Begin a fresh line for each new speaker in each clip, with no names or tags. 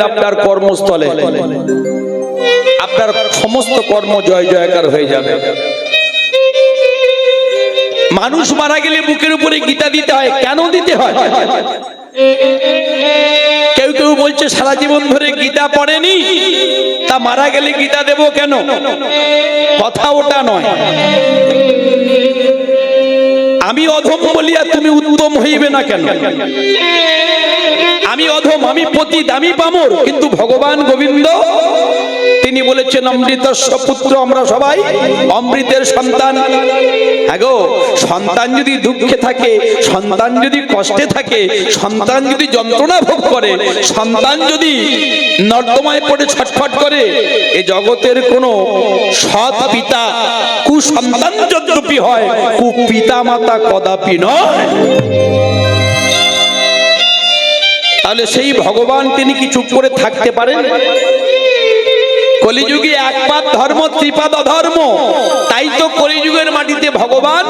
আপনার কর্মস্থলে আপনার সমস্ত কর্ম জয় জয়কার হয়ে যাবে। মানুষ মারা গেলে বুকের উপরে গীতা দিতে হয়। কেন দিতে হয়? কেউ কেউ বলছে সারা জীবন ধরে গীতা পড়েনি, তা মারা গেলে গীতা দেব কেন? কথা ওটা নয়। আমি অধম বলিয়া তুমি উত্তম হইবে না কেন? আমি অধম, আমি পতিত, আমি পামর, কিন্তু ভগবান গোবিন্দ তিনি বলেছেন অমৃতস্য পুত্র, আমরা সবাই অমৃতের সন্তান। হ্যাঁ গো, সন্তান যদি দুঃখে থাকে, সন্তান যদি কষ্টে থাকে, সন্তান যদি যন্ত্রণা ভোগ করে, সন্তান যদি নর্দমায় পড়ে ছটফট করে, এ জগতের কোনো সৎ পিতা কুসন্তান যদ্যপি হয়, কুপিতা মাতা কদাপি নয়। তাহলে সেই ভগবান তিনি কি চুপ করে থাকতে পারেন? কলিযুগে একপাদ ধর্ম ত্রিপাদ অধর্ম, তাই তো কলিযুগের মাটিতে ভগবান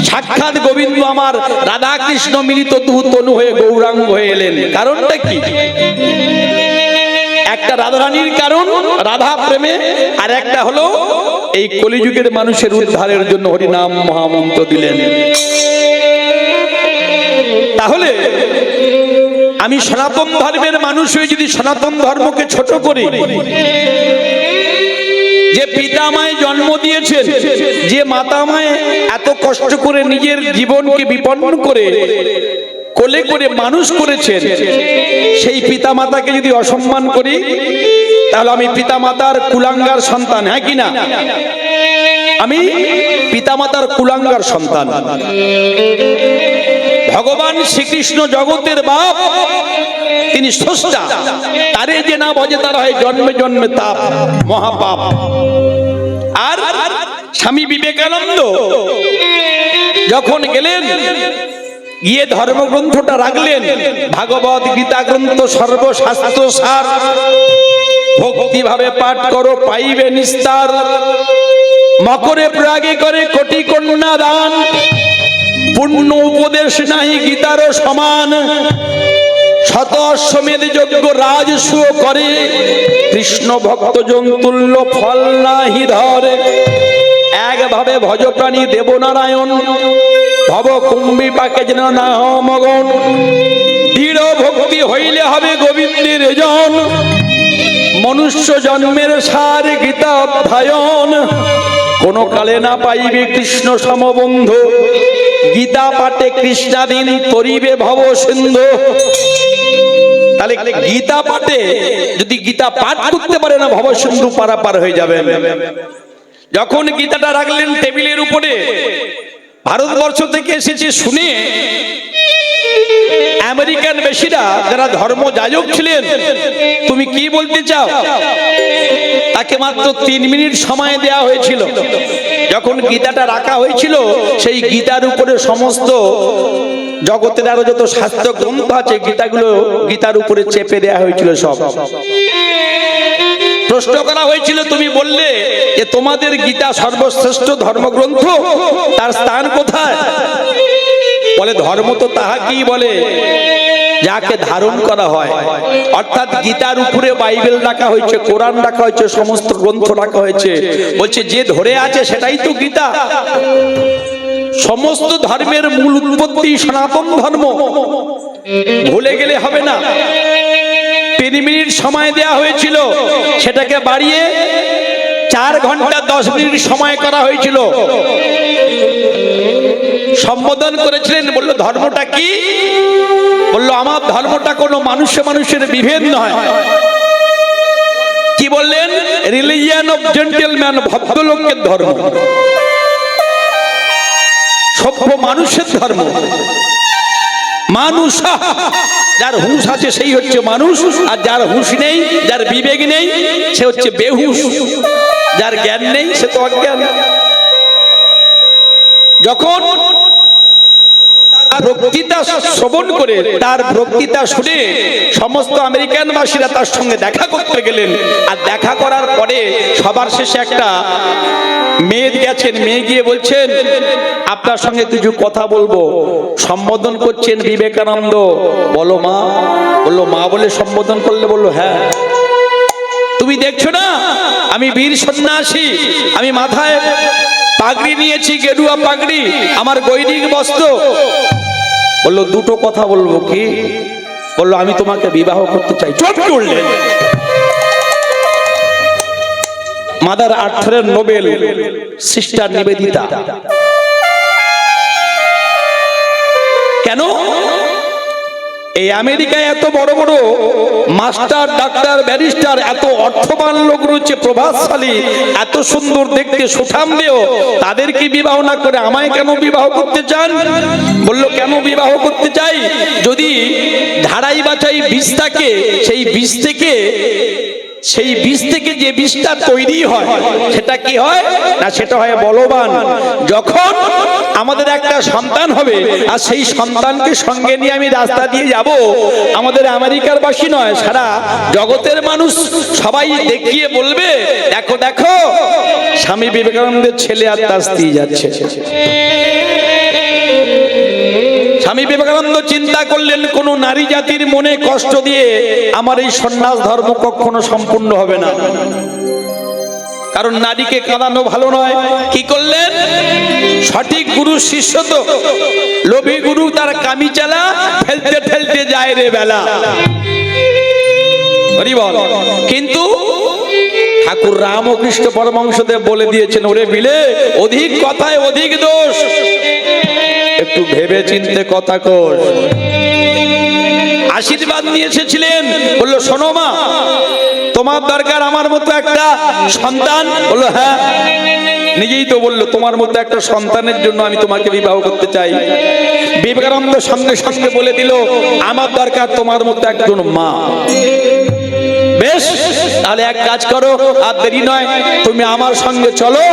সাক্ষাৎ গোবিন্দ আমার রাধা কৃষ্ণ মিলিত দু তনু হয়ে গৌরাঙ্গ হয়ে এলেন। কারণটা কি? একটা রাধারানীর কারণ রাধা প্রেমে, আর একটা হলো এই কলিযুগের মানুষের উদ্ধারের জন্য হরিনাম মহামন্ত্র দিলেন। তাহলে আমি সনাতন ধর্মের মানুষ হয়ে যদি সনাতন ধর্মকে ছোট করি, যে পিতা মায় জন্ম দিয়েছেন, যে মাতা মায় এত কষ্ট করে নিজের জীবনকে বিপন্ন করে কোলে করে মানুষ করেছেন, সেই পিতা মাতাকে যদি অসম্মান করি, তাহলে আমি পিতা মাতার কুলাঙ্গার সন্তান। হ্যাঁ কিনা? আমি পিতা মাতার কুলাঙ্গার সন্তান। ভগবান শ্রীকৃষ্ণ জগতের বাপ, তিনি স্রষ্টা, তারে যে না বজে তার হয় জন্মে জন্মে তাপ, মহাপাপ। আর স্বামী বিবেকানন্দ যখন গেলেন, গিয়ে ধর্মগ্রন্থটা রাখলেন, ভাগবত গীতা গ্রন্থ সর্বশাস্ত্র সার, ভক্তি ভাবে পাঠ করো পাইবে নিস্তার, মকরে প্রাগে করে কোটি কন্যা দান, পূর্ণ উপদেশ নাহি গীতারও সমান, শত অশ্বমেধ যজ্ঞ রাজসূয় করে, কৃষ্ণ ভক্ত জন্তুল্য ফল নাহি ধরে, একভাবে ভজ প্রাণী দেবনারায়ণ, ভব কুম্ভী পাকে যেন না মগন, দৃঢ় ভক্তি হইলে হবে গোবিন্দের জন, মনুষ্য জন্মের সার গীতা অধ্যয়ন, কোন কালে না পাইবে কৃষ্ণ সমবন্ধু, গীতা পাঠে কৃষ্ণাধীন তরিবে ভব সিন্ধু। তাহলে গীতা পাঠে যদি গীতা পাঠ করতে পারে না, ভব সিন্ধু পারাপার হয়ে যাবে। যখন গীতাটা রাখলেন টেবিলের উপরে, ভারতবর্ষ থেকে এসেছে শুনে আমেরিকান বেশিরা যারা ধর্ম যাজক ছিলেন, তুমি কি বলতে চাও? তাকে মাত্র 3 মিনিট সময় দেয়া হয়েছিল। যখন গীতাটা রাখা হয়েছিল, সেই গীতার উপরে সমস্ত জগতের আরো যত শাস্ত্র গ্রন্থ আছে, গীতাগুলো গীতার উপরে চেপে দেয়া হয়েছিল। সব প্রশ্ন করা হয়েছিল, তুমি বললে যে তোমাদের গীতা সর্বশ্রেষ্ঠ ধর্মগ্রন্থ, তার স্থান কোথায়? বলে ধর্ম তো তাহাকেই বলে যাকে ধারণ করা হয়। অর্থাৎ গীতার উপরে বাইবেল রাখা হয়েছে, কোরআন রাখা হয়েছে, সমস্ত গ্রন্থ রাখা হয়েছে। বলছে যে ধরে আছে সেটাই তো গীতা। সমস্ত ধর্মের মূল উৎপত্তি সনাতন ধর্ম, ভুলে গেলে হবে না। 3 মিনিট সময় দেয়া হয়েছিল, সেটাকে বাড়িয়ে 4 ঘন্টা 10 মিনিট সময় করা হয়েছিল। সম্বোধন করেছিলেন, বলল ধর্মটা কি? বলল আমার ধর্মটা কোনো মানুষের বিভেদ নয়। কি বললেন? রিলিজিয়ন অফ জেন্টলম্যান, ভদ্রলোকের ধর্ম, সভ্য মানুষের ধর্ম। মানুষ, যার হুঁশ আছে সেই হচ্ছে মানুষ, আর যার হুঁশ নেই, যার বিবেক নেই, সে হচ্ছে বেহুশ। যার জ্ঞান নেই সে তো অজ্ঞান। যখন বক্তৃতা শ্রবণ করে, তার বক্তৃতা শুনে সমস্ত আমেরিকানবাসীরা তার সঙ্গে দেখা করতে গেলেন। আর দেখা করার পরে সবার শেষে একটা মেয়ে গেছেন, মেয়ে গিয়ে বলছেন আপনার সঙ্গে কিছু কথা বলবো। সম্বোধন করছেন বিবেকানন্দ। বলো মা। বললো মা বলে সম্বোধন করলে? বললো হ্যাঁ। তুমি দেখছো না আমি বীর সন্ন্যাসী, আমি মাথায় পাগড়ি নিয়েছি, গেরুয়া পাগড়ি, আমার গৈরিক বস্ত্র। বললো দুটো কথা বলবো। কি? বললো আমি তোমাকে বিবাহ করতে চাই। চোখ তুললেন। মাদার আর্থারের নোবেল সিস্টার নিবেদিতা। কেন? এই আমেরিকায় এত বড় বড় মাস্টার, ডাক্তার, ব্যারিস্টার, এত অর্থবান লোক রয়েছে, প্রভাবশালী, এত সুন্দর দেখতে, সুঠামদেহ, তাদের কি বিবাহ না করে আমায় কেন বিবাহ করতে চান? বলল কেন বিবাহ করতে চাই? যদি ধারাই বাছাই বীজ থাকে, সেই বীজ থেকে যে বীজটা তৈরি হয় সেটা কি হয় না, সেটা হয় বলবান। যখন আমাদের একটা সন্তান হবে আর সেই সন্তানকে সঙ্গে নিয়ে আমি রাস্তা দিয়ে যাব, আমাদের আমেরিকার বাসী নয়, সারা জগতের মানুষ সবাই দেখিয়ে বলবে দেখো দেখো স্বামী বিবেকানন্দের ছেলে আর তার স্ত্রী যাচ্ছে। স্বামী বিবেকানন্দ চিন্তা করলেন কোন নারী জাতির মনে কষ্ট দিয়ে আমার এই সন্ন্যাস ধর্ম কখনো সম্পূর্ণ হবে না, কারণ নারীকে কাঁদানো ভালো নয়। কি করলেন? সঠিক গুরু শিষ্য তো লোভী গুরু তার কামি চালা, ফেলতে ফেলতে যায় রে বেলা। কিন্তু ঠাকুর রামকৃষ্ণ পরমহংসদেব বলে দিয়েছেন, ওরে বিলে অধিক কথায় অধিক দোষ, একটু ভেবে চিনতে কথা কর। আশীর্বাদ নিয়ে এসেছিলেন। বললো শোনো মা, তোমার দরকার আমার মতো একটা সন্তান। বললো হ্যাঁ। নিজেই তো বললো তোমার মতো একটা সন্তানের জন্য আমি তোমাকে বিবাহ করতে চাই। বিবেকানন্দ সঙ্গে সঙ্গে বলে দিল আমার দরকার তোমার মতো একজন মা। বেশ, তাহলে এক কাজ করো, আর দেরি নয়, তুমি আমার সঙ্গে চলো।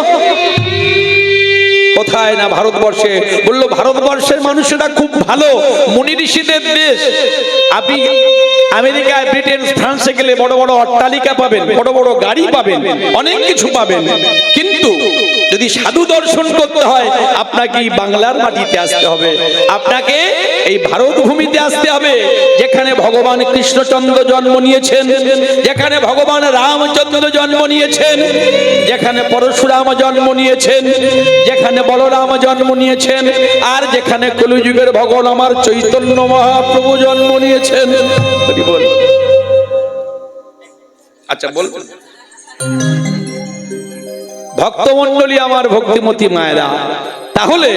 কোথায় না ভারতবর্ষে। বললো ভারতবর্ষের মানুষেরা খুব ভালো, মুনি ঋষিদের দেশ। আপনি আমেরিকা, ব্রিটেন, ফ্রান্সে গেলে বড় বড় অট্টালিকা পাবেন, বড় বড় গাড়ি পাবেন, অনেক কিছু পাবেন, কিন্তু যদি সাধু দর্শন করতে হয় আপনাকে এই বাংলার মাটিতে আসতে হবে, আপনাকে এই ভারত ভূমিতে আসতে হবে, যেখানে ভগবান কৃষ্ণচন্দ্র জন্ম নিয়েছেন, যেখানে ভগবান রামচন্দ্র জন্ম নিয়েছেন, যেখানে পরশুরাম জন্ম নিয়েছেন, যেখানে বলরাম জন্ম নিয়েছেন, আর যেখানে কলিযুগের ভগবান আমার চৈতন্য মহাপ্রভু জন্ম নিয়েছেন। আচ্ছা বল, ভক্তমণ্ডলী আমার ভক্তিমতী মায়েরা, তাহলে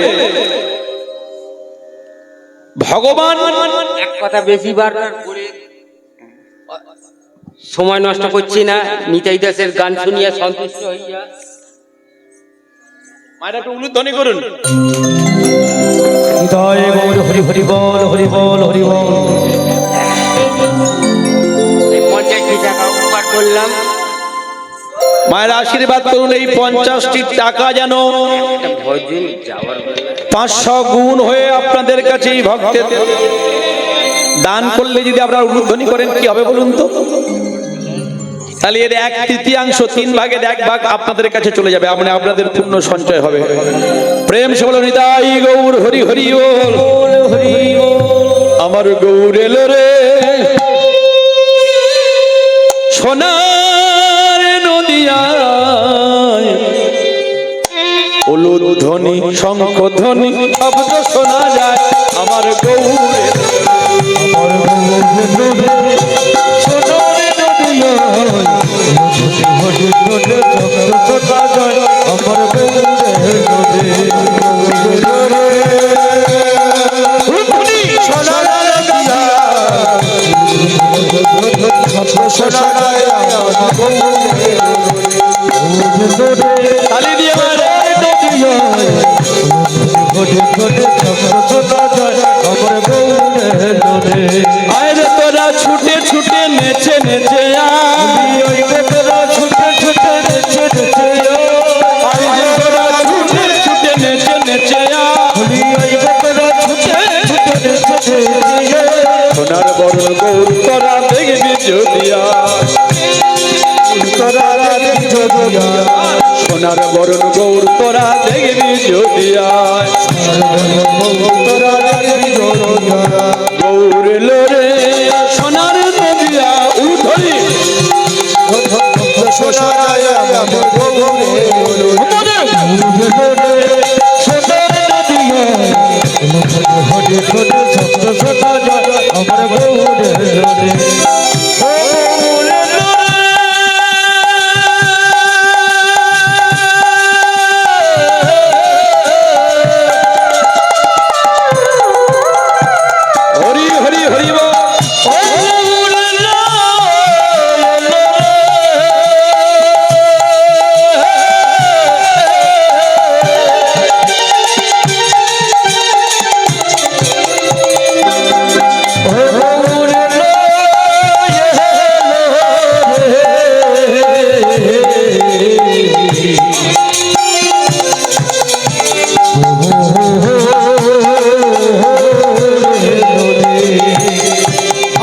ভগবান
এক কথা বেশি বার করে সময় নষ্ট করছি না, নিতাই দাসের গান শুনিয়া সন্তুষ্ট হইয়া
মায়েরা একটু উলুধ্বনি করুন।
হৃদয় গৌর হরি হরি বল, হরি বল, হরি বল।
50টি টাকা উপহার করলাম।
মায়ের আশীর্বাদ করুন এই 50টি টাকা যেন
ভজন যাওয়ার
500 গুণ হয়ে আপনাদের কাছে এই ভক্তের দান করলে যদি আপনারা উলুধ্বনি করেন কি হবে বলুন তো? তাহলে এর 1/3 3 ভাগের 1 ভাগ আপনাদের কাছে চলে যাবে, মানে আপনাদের পূর্ণ সঞ্চয় হবে। প্রেম সে বলো নিতাই গৌর হরি হরি বল, হরি আমার গৌর এলো রে সোনার নদিয়ায়, উলুধ্বনি শঙ্খ ধ্বনি শব্দ শোনা যায় আমার গৌর আরে তোরা ছুটে ছুটে নেচে নেচে তোরা ছুটে ছুটে নেচে নেচে তোরা ছুটে ছুটে নেচে নেচে তোরা ছুটে ছুটে
তোরা দেখবি যদি আয়,
সোনার বরণ গৌর তোরা দেখবি যদি আয়।
তোরা দেখবি যদি আয়,
গৌর এলো রে সোনার নদিয়া উধরি
সোনা যায় আমার গৌরে এলো রে, সোনার নদিয়া, হরে হরে সত্য সোনা যায় আমার গৌরে এলো রে।
হরি হরি হরি বল।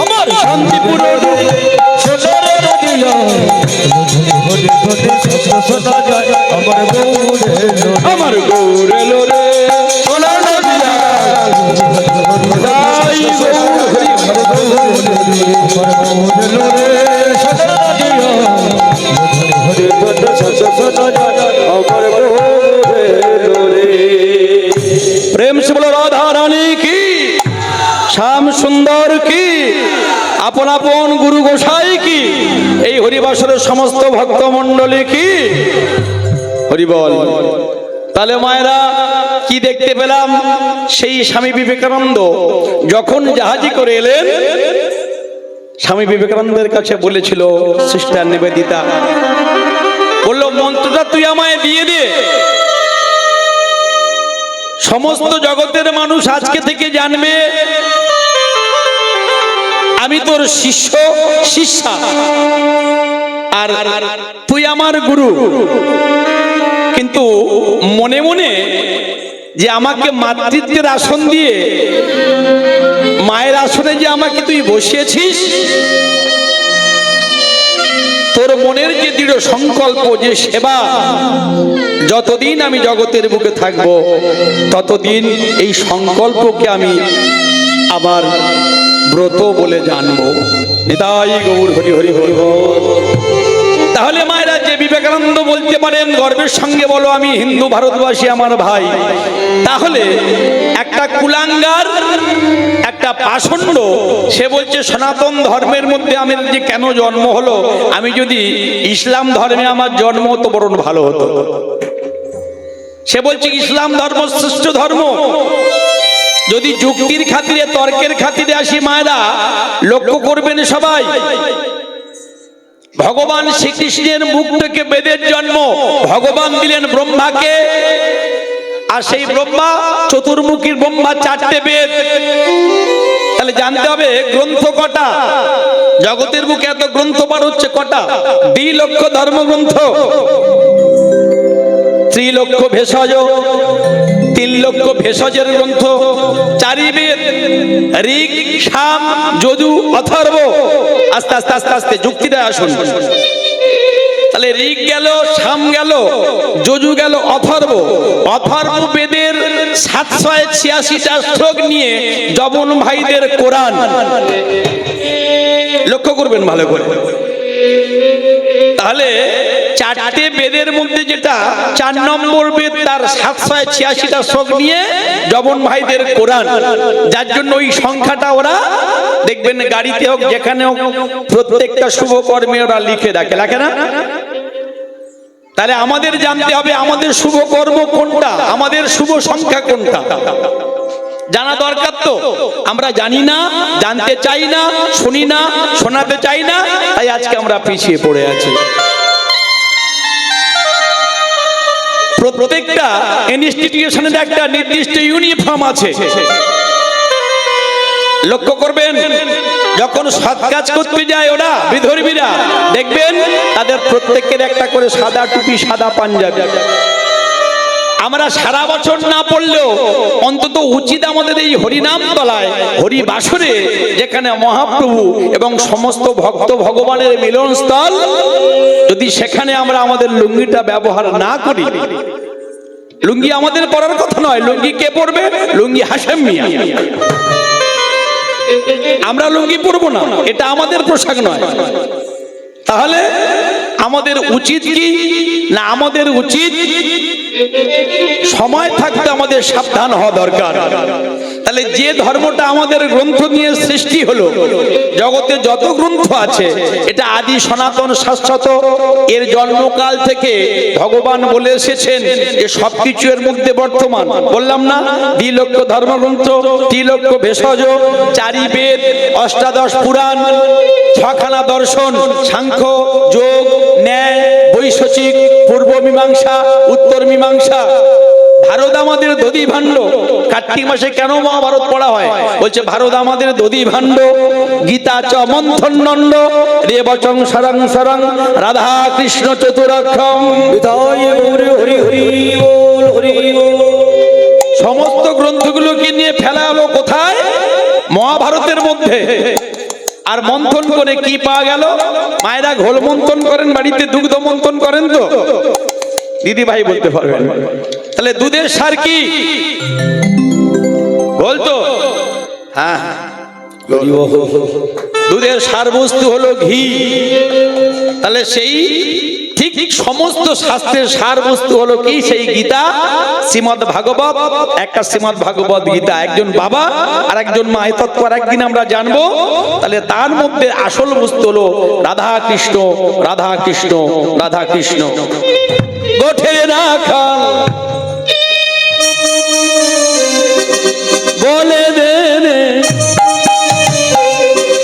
আমার শান্তিপুর
সোনার নদিয়া, হরে হরে সত্য সোনা যায় আমার গৌরে এলো রে।
আমার গৌর এলো রে সোনার নদিয়া যাই গৌর হরি প্রেম সে বলো রাধা রানী কি, শ্যাম সুন্দর কি, আপন আপন গুরু গোসাই কি, এই হরিবাসরের সমস্ত ভক্ত মণ্ডলী কি হরি বল। তাহলে মায়েরা কি দেখতে পেলাম, সেই স্বামী বিবেকানন্দ যখন জাহাজি করে এলেন, স্বামী বিবেকানন্দের কাছে বলেছিল সিস্টার নিবেদিতা, বলল মন্ত্রটা তুই আমায় দিয়ে দে, সমস্ত জগতের মানুষ আজকে থেকে জানবে আমি তোর শিষ্য শিষ্যা, আর তুই আমার গুরু। কিন্তু মনে মনে যে আমাকে মাতৃত্বের আসন দিয়ে মায়ের আসনে যে আমাকে তুই বসিয়েছিস, তোর মনের যে দৃঢ় সংকল্প যে সেবা, যতদিন আমি জগতের বুকে থাকব ততদিন এই সংকল্পকে আমি আমার ব্রত বলে জানবো। নিতাই গৌর হরি হরি হরি বল। তাহলে মায়েরা যে বিবেকানন্দ বলতে পারেন গর্বের সঙ্গে বলো আমি হিন্দু ভারতবাসী আমার ভাই, তাহলে একটা কুলাঙ্গার একটা পাষণ্ড সে বলছে সনাতন ধর্মের মধ্যে আমি যে কেন জন্ম হলো, আমি যদি ইসলাম ধর্মে আমার জন্ম হতো বরং ভালো হতো। সে বলছে ইসলাম ধর্ম শ্রেষ্ঠ ধর্ম। যদি যুক্তির খাতিরে তর্কের খাতিরে আসি মায়েরা, লক্ষ্য করবেন সবাই, ভগবান শ্রীকৃষ্ণের মুখ থেকে বেদের জন্ম, ভগবান দিলেন ব্রহ্মাকে, আর সেই ব্রহ্মা চতুর্মুখী ব্রহ্মা চারটে বেদ। তাহলে জানতে হবে গ্রন্থ কটা, জগতের বুকে এত গ্রন্থ বার হচ্ছে কটা, 2 লক্ষ ধর্মগ্রন্থ, 3 লক্ষ ভেষজ, 3 লক্ষ ভেষজের গ্রন্থ, 4 বেদ, ঋগ সাম যজু অথর্ব। আস্তে আস্তে আস্তে আস্তে যুক্তিটা আসুন। তাহলে ঋগ গেল, সাম গেল, যজু গেল, অথর্ব। অথর্ব বেদের 786টা শ্লোক নিয়ে জবন ভাইদের কোরআন। লক্ষ্য করবেন ভালো করে। তাহলে 4টে বেদের মধ্যে যেটা 4 নম্বর বেদ, তার 786টা শ্লোক নিয়ে জবন ভাইদের কোরআন, যার জন্য ওই সংখ্যাটা ওরা দেখবেন গাড়িতে হোক যেখানে হোক প্রত্যেকটা শুভ কর্মে ওরা লিখে রাখে, রাখে না? তাহলে আমাদের জানতে হবে আমাদের শুভ কর্ম কোনটা, আমাদের শুভ সংখ্যা কোনটা, জানা দরকার। তো আমরা জানি না, জানতে চাই না, শুনি না, শোনাতে চাই না, তাই আজকে আমরা পিছিয়ে পড়ে আছি। প্রত্যেকটা ইনস্টিটিউশনের একটা নির্দিষ্ট ইউনিফর্ম আছে। লক্ষ্য করবেন যখন সৎ কাজ করতে যায় ওরা বিধর্মীরা, দেখবেন তাদের প্রত্যেকের একটা করে সাদা টুপি, সাদা পাঞ্জাবি। আমরা সারা বছর না পড়লেও অন্তত উচিত আমাদের এই হরিনাম তলায় হরি বাসরে, যেখানে মহাপ্রভু এবং সমস্ত ভক্ত ভগবানের মিলনস্থল, যদি সেখানে আমরা আমাদের লুঙ্গিটা ব্যবহার না করি, লুঙ্গি আমাদের পরার কথা নয়, লুঙ্গি কে পরবে? লুঙ্গি হাশেম মিয়া। আমরা লুঙ্গি পরবো না, এটা আমাদের পোশাক নয়। তাহলে আমাদের উচিত কি না? আমাদের উচিত সময় থাকতে আমাদের সাবধান হওয়া দরকার। তাহলে যে ধর্মটা আমাদের গ্রন্থ নিয়ে সৃষ্টি হলো, জগতে যত গ্রন্থ আছে এটা আদি সনাতন শাশ্বত, এর জন্মকাল থেকে ভগবান বলে এসেছেন যে সবকিছু এর মধ্যে বর্তমান। বললাম না, 2 লক্ষ ধর্মগ্রন্থ, 3 লক্ষ ভেষজ, 4 বেদ, 18 পুরাণ, 6খানা দর্শন, সাংখ্য, যোগ, ন্যায়, বৈশিক, পূর্ব মীমাংসা, উত্তর মীমাংসা। ভারত আমাদের দধি ভাণ্ড। কার্তিক মাসে কেন মহাভারত পড়া হয়? বলছে ভারত আমাদের দধি ভাণ্ড। গীতা চ মন্থন নন্দ রেবচং সরং সরং রাধা কৃষ্ণ চতুরাক্ষম। সমস্ত গ্রন্থগুলোকে নিয়ে ফেলা হলো কোথায়? মহাভারতের মধ্যে। আর মন্থন করে কি পাওয়া গেল? মায়েরা ঘোল মন্থন করেন, বাড়িতে দুগ্ধ মন্থন করেন তো? দিদি ভাই বলতে পারবেন। তাহলে দুধের সার কি? বলতো হ্যাঁ, দুধের সার বস্তু হলো ঘি। তাহলে সেই ঠিক সমস্ত শাস্ত্রের সার বস্তু হলো কি? সেই গীতা, শ্রীমদ ভাগবত। একটা শ্রীমদ ভাগবত গীতা, একজন বাবা আর একজন মা, এই তত্ত্ব আর একদিন আমরা জানবো। তাহলে তার মধ্যে আসল বস্তু হলো রাধা কৃষ্ণ, রাধা কৃষ্ণ, রাধা কৃষ্ণ। গোঠে রাখা বলে দে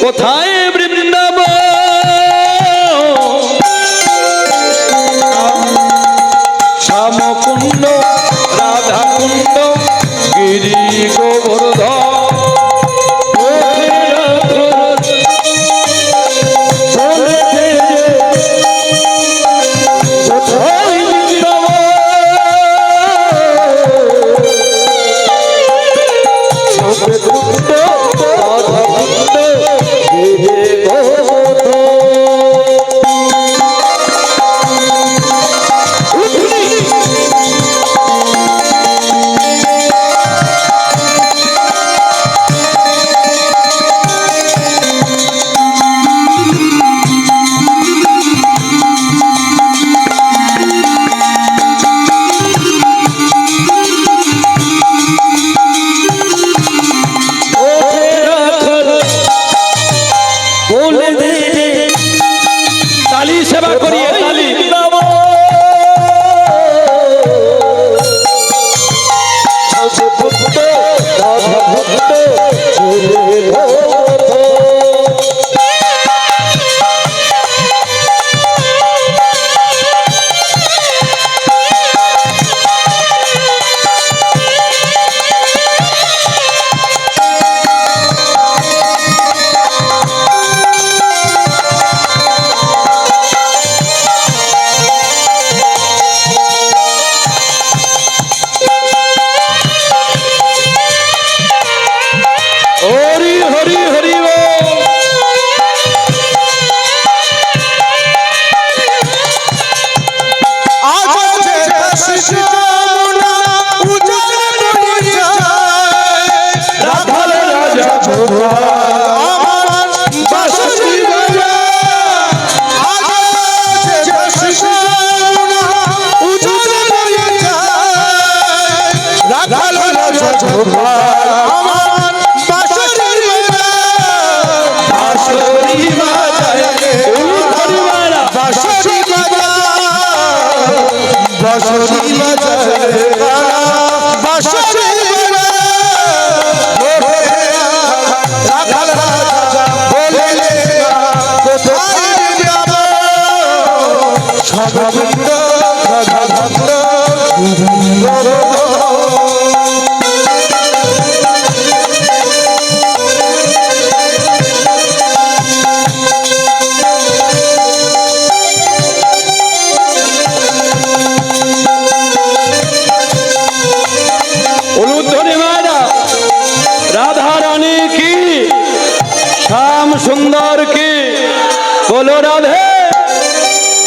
কোথায় বৃন্দাবন, শ্যামকুণ্ড, রাধাকুণ্ড, গিরি গোবর্ধন।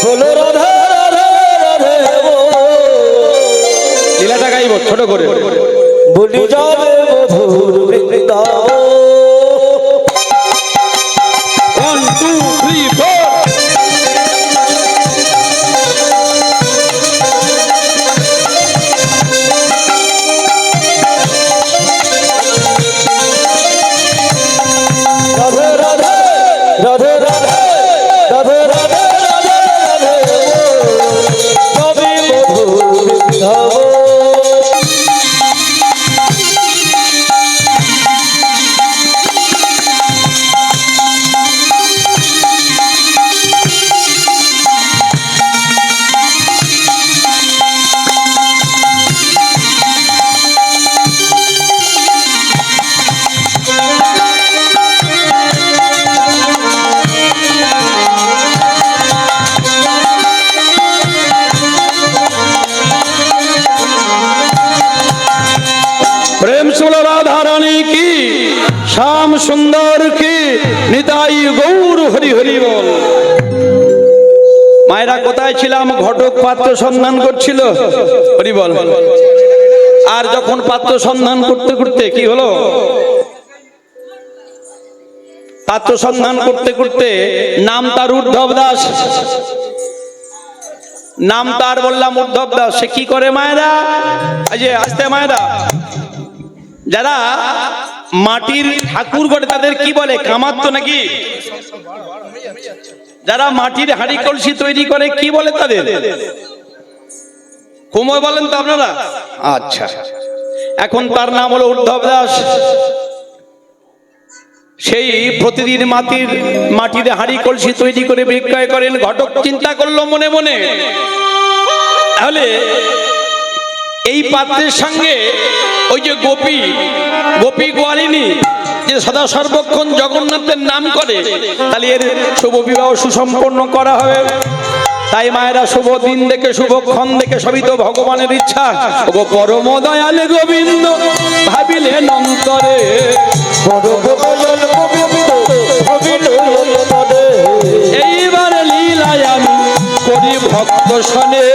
হলো রাধা রাধা রাধে
লীলাটা গাইব ছোট করে।
বলি যাবে মধুর বৃন্দাবন।
1 2 3 4
রাধে রাধে রাধে রাধে রাধে রাধে রাধে রাধে যাবে মধুর বৃন্দাবন।
प्रेम सुल राधा रानी की, श्याम सुंदर की, निताई गौर हरि हरि बोल। মায়েরা কোথায় ছিলাম? ঘটক পাত্র সন্ধান করছিল, হরি বল। আর যখন পাত্র সন্ধান করতে করতে কি হলো? পাত্র সন্ধান করতে করতে নাম তার উদ্ধব দাস, নাম তার বললাম উদ্ধব দাস। সে কি করে মায়েরা? এই যে আসতে মায়েরা, যারা মাটির ঠাকুর গড়ে তাদের কি বলে? কামাত্ম নাকি? যারা মাটির হাঁড়ি কলসি তৈরি করে কি বলে তাদের? কুমোর বলেন তো আপনারা? আচ্ছা, এখন তার নাম হলো উদ্ধব দাস। সেই প্রতিদিন মাটির হাঁড়ি কলসি তৈরি করে বিক্রয় করেন। ঘটক চিন্তা করলো মনে মনে, তাহলে এই পাত্রের সঙ্গে ওই যে গোপী গোয়ালিনী যে সদা সর্বক্ষণ জগন্নাথের নাম করে, তাহলে এর শুভ বিবাহ সুসম্পন্ন করা হবে। তাই মায়েরা শুভ দিন দেখে শুভক্ষণ দেখে, সবই তো ভগবানের ইচ্ছা। গো পরম দয়াল গোবিন্দ ভাবিলেন অন্তরে, এইবার লীলায় আমি করি ভক্ত শোনে।